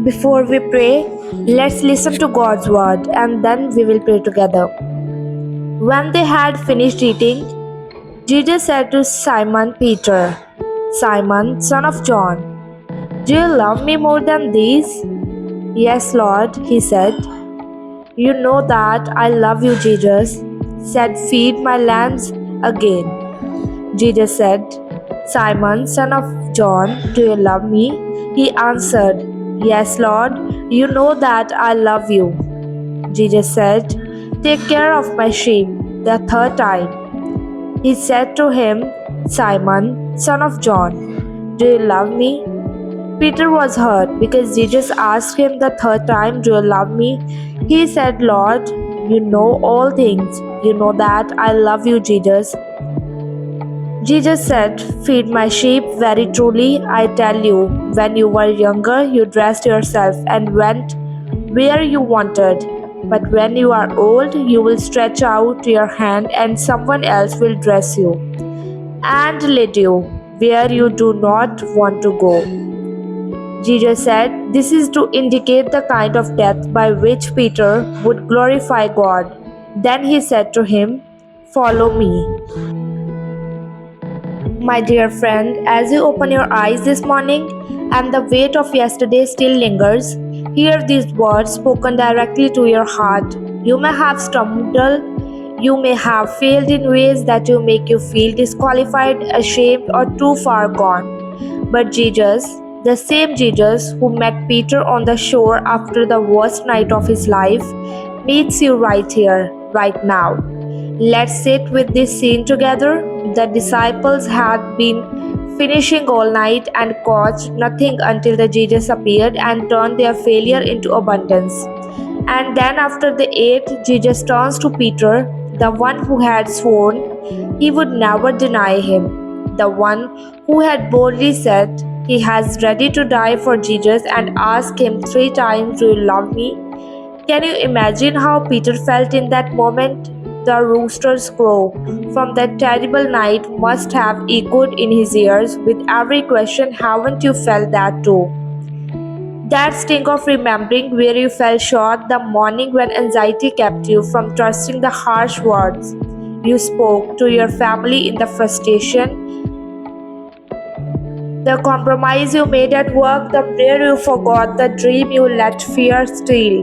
Before we pray, let's listen to God's word and then we will pray together. When they had finished eating, Jesus said to Simon Peter, "Simon, son of John, do you love me more than these?" "Yes, Lord," he said. "You know that I love you," Jesus said. "Feed my lambs again." Jesus said, "Simon, son of John, do you love me?" He answered, "Yes, Lord, you know that I love you." Jesus said, "Take care of my sheep." The third time, he said to him, "Simon, son of John, do you love me?" Peter was hurt because Jesus asked him the third time, "Do you love me?" He said, "Lord, you know all things. You know that I love you," Jesus said, "Feed my sheep. Very truly, I tell you, when you were younger, you dressed yourself and went where you wanted. But when you are old, you will stretch out your hand and someone else will dress you and lead you where you do not want to go." Jesus said this is to indicate the kind of death by which Peter would glorify God. Then he said to him, "Follow me." My dear friend, as you open your eyes this morning and the weight of yesterday still lingers, hear these words spoken directly to your heart. You may have stumbled, you may have failed in ways that you make you feel disqualified, ashamed, or too far gone. But Jesus, the same Jesus who met Peter on the shore after the worst night of his life, meets you right here, right now. Let's sit with this scene together. The disciples had been finishing all night and caught nothing until the Jesus appeared and turned their failure into abundance. And then, after they ate, Jesus turns to Peter, the one who had sworn he would never deny him, the one who had boldly said he has ready to die for Jesus, and asked him 3 times, "Do you love me?" Can you imagine how Peter felt in that moment? The rooster's crow from that terrible night must have echoed in his ears with every question. Haven't you felt that too? That sting of remembering where you fell short, the morning when anxiety kept you from trusting the harsh words you spoke to your family in the frustration, the compromise you made at work, the prayer you forgot, the dream you let fear steal.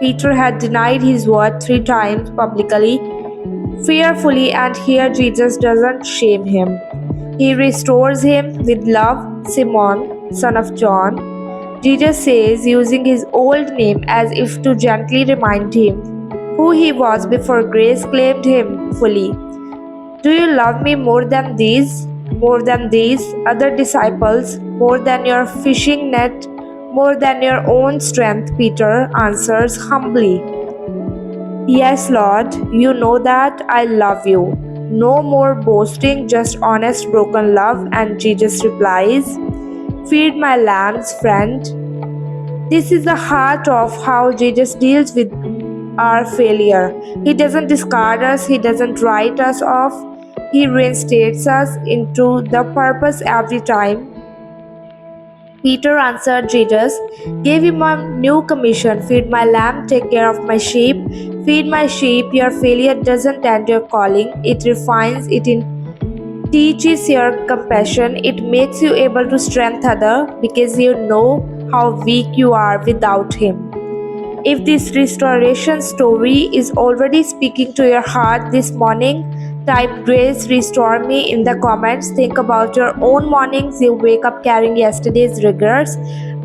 Peter had denied his word 3 times publicly, fearfully, and here Jesus doesn't shame him. He restores him with love. "Simon, son of John," Jesus says, using his old name as if to gently remind him who he was before grace claimed him fully. "Do you love me more than these? More than these other disciples? More than your fishing net? More than your own strength?" Peter answers humbly, "Yes, Lord, you know that I love you." No more boasting, just honest, broken love. And Jesus replies, "Feed my lambs, friend." This is the heart of how Jesus deals with our failure. He doesn't discard us, He doesn't write us off, He reinstates us into the purpose every time. Peter answered Jesus, gave him a new commission: "Feed my lamb, take care of my sheep." Feed my sheep. Your failure doesn't end your calling, it refines it in teaches your compassion. It makes you able to strengthen others because you know how weak you are without Him. If this restoration story is already speaking to your heart this morning, type "Grace Restore Me" in the comments. Think about your own mornings you wake up carrying yesterday's regrets,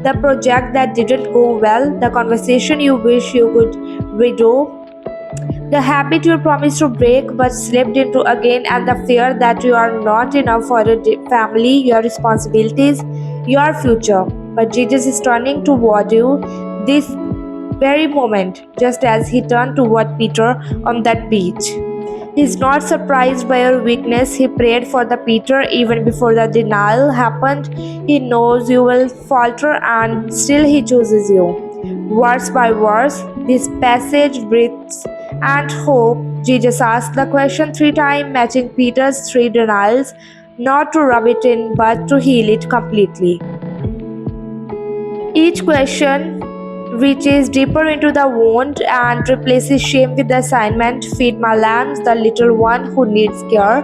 the project that didn't go well, the conversation you wish you could redo, the habit you promised to break but slipped into again, and the fear that you are not enough for your family, your responsibilities, your future. But Jesus is turning toward you this very moment, just as he turned toward Peter on that beach. He's not surprised by your weakness. He prayed for the Peter even before the denial happened. He knows you will falter and still he chooses you. Verse by verse, this passage breathes and hope. Jesus asked the question 3 times, matching Peter's 3 denials, not to rub it in but to heal it completely. Each question reaches deeper into the wound and replaces shame with the assignment. Feed my lambs, the little one who needs care,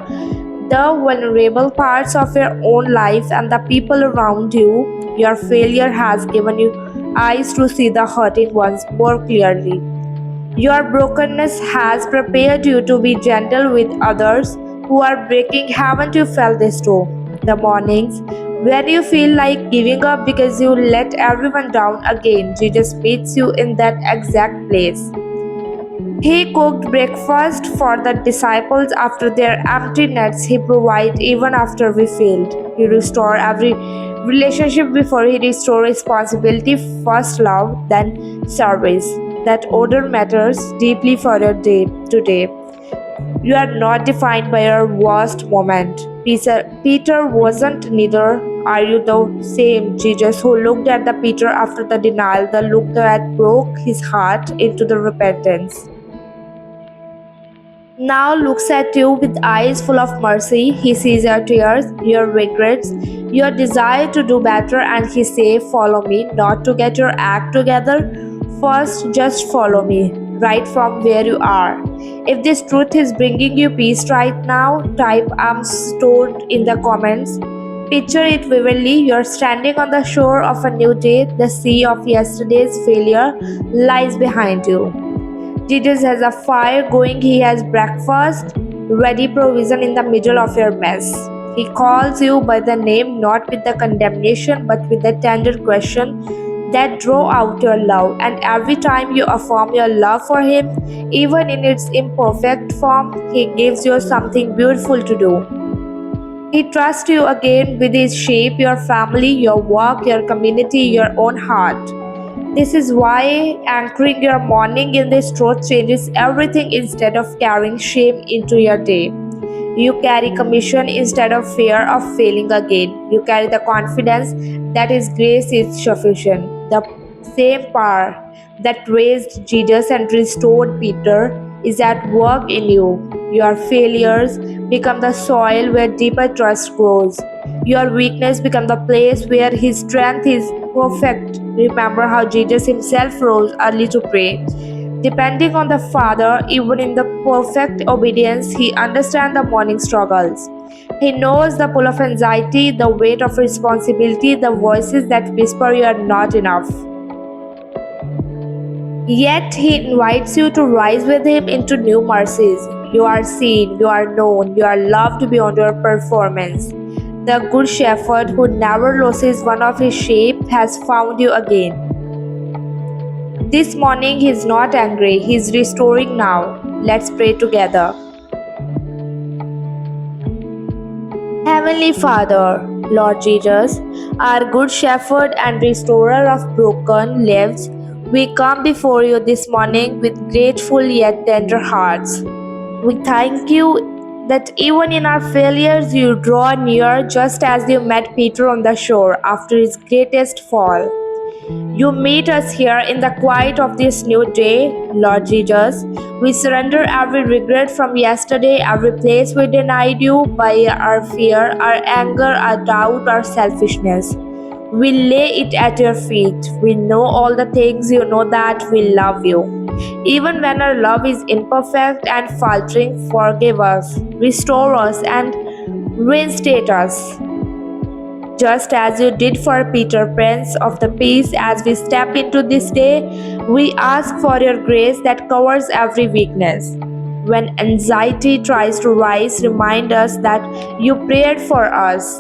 the vulnerable parts of your own life and the people around you. Your failure has given you eyes to see the hurting ones more clearly. Your brokenness has prepared you to be gentle with others who are breaking. Haven't you felt this too? The mornings when you feel like giving up because you let everyone down again, Jesus meets you in that exact place. He cooked breakfast for the disciples after their empty nets. He provided even after we failed. He restored every relationship before he restored responsibility. First love, then service. That order matters deeply for your day today. You are not defined by your worst moment. Peter wasn't neither. Are you the same Jesus who looked at the Peter after the denial, the look that broke his heart into the repentance? Now looks at you with eyes full of mercy. He sees your tears, your regrets, your desire to do better, and he says, follow me, not to get your act together. First, just follow me, right from where you are. If this truth is bringing you peace right now, type I'm stored in the comments. Picture it vividly. You're standing on the shore of a new day. The sea of yesterday's failure lies behind you. Jesus has a fire going, he has breakfast, ready provision in the middle of your mess. He calls you by the name, not with the condemnation, but with the tender question that draw out your love. And every time you affirm your love for him, even in its imperfect form, he gives you something beautiful to do. He trusts you again with his shape, your family, your work, your community, your own heart. This is why anchoring your morning in this truth changes everything. Instead of carrying shame into your day, you carry commission. Instead of fear of failing again, you carry the confidence that His grace is sufficient. The same power that raised Jesus and restored Peter is at work in you. Your failures become the soil where deeper trust grows. Your weakness becomes the place where His strength is perfect. Remember how Jesus Himself rose early to pray. Depending on the Father, even in the perfect obedience, He understands the morning struggles. He knows the pull of anxiety, the weight of responsibility, the voices that whisper you are not enough. Yet He invites you to rise with Him into new mercies. You are seen, you are known, you are loved beyond your performance. The Good Shepherd who never loses one of his sheep has found you again. This morning He is not angry, He is restoring now. Let's pray together. Heavenly Father, Lord Jesus, our Good Shepherd and Restorer of broken lives, we come before you this morning with grateful yet tender hearts. We thank you that even in our failures you draw near, just as you met Peter on the shore after his greatest fall. You meet us here in the quiet of this new day, Lord Jesus. We surrender every regret from yesterday, every place we denied you by our fear, our anger, our doubt, our selfishness. We lay it at your feet. We know all the things you know that we love you. Even when our love is imperfect and faltering, forgive us, restore us, and reinstate us. Just as you did for Peter, Prince of the Peace, as we step into this day, we ask for your grace that covers every weakness. When anxiety tries to rise, remind us that you prayed for us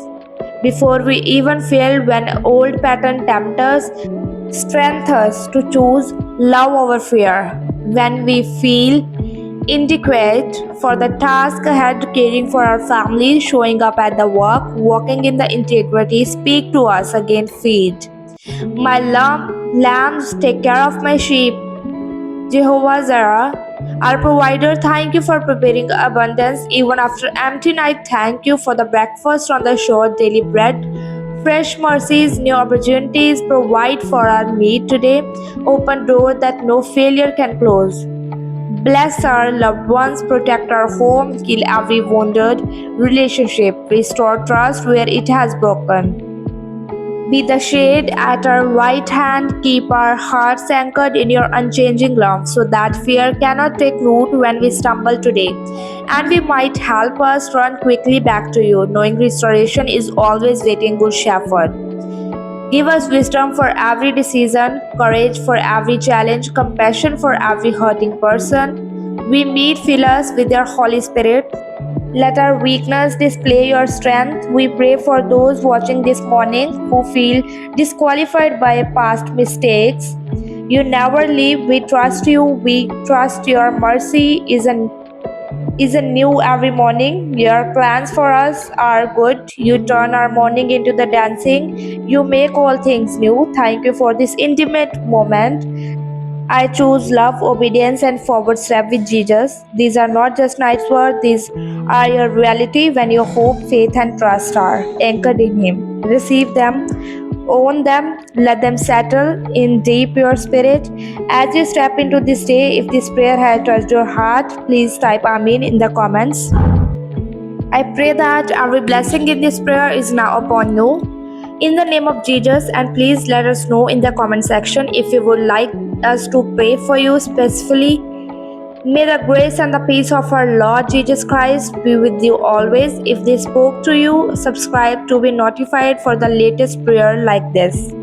before we even failed. When old pattern tempt us, strengthen us to choose love over fear. When we feel inadequate for the task ahead, caring for our family, showing up at the work, walking in the integrity, speak to us again, feed. My lambs, take care of my sheep. Jehovah Jireh, our provider, thank you for preparing abundance even after empty night. Thank you for the breakfast on the shore, daily bread, fresh mercies, new opportunities. Provide for our need today. Open door that no failure can close. Bless our loved ones, protect our home, heal every wounded relationship, restore trust where it has broken. Be the shade at our right hand, keep our hearts anchored in your unchanging love, so that fear cannot take root when we stumble today. And we might help us run quickly back to you, knowing restoration is always waiting, Good Shepherd. Give us wisdom for every decision, courage for every challenge, compassion for every hurting person. We meet, fill us with your Holy Spirit. Let our weakness display your strength. We pray for those watching this morning who feel disqualified by past mistakes. You never leave. We trust you. We trust your mercy is a new every morning. Your plans for us are good. You turn our morning into the dancing. You make all things new. Thank you for this intimate moment. I choose love, obedience, and forward step with Jesus. These are not just nice words, these are your reality when your hope, faith, and trust are anchored in Him. Receive them, own them, let them settle in deep your spirit. As you step into this day, if this prayer has touched your heart, please type Amen in the comments. I pray that every blessing in this prayer is now upon you. In the name of Jesus, and please let us know in the comment section if you would like us to pray for you specifically. May the grace and the peace of our Lord Jesus Christ be with you always. If they spoke to you, subscribe to be notified for the latest prayer like this.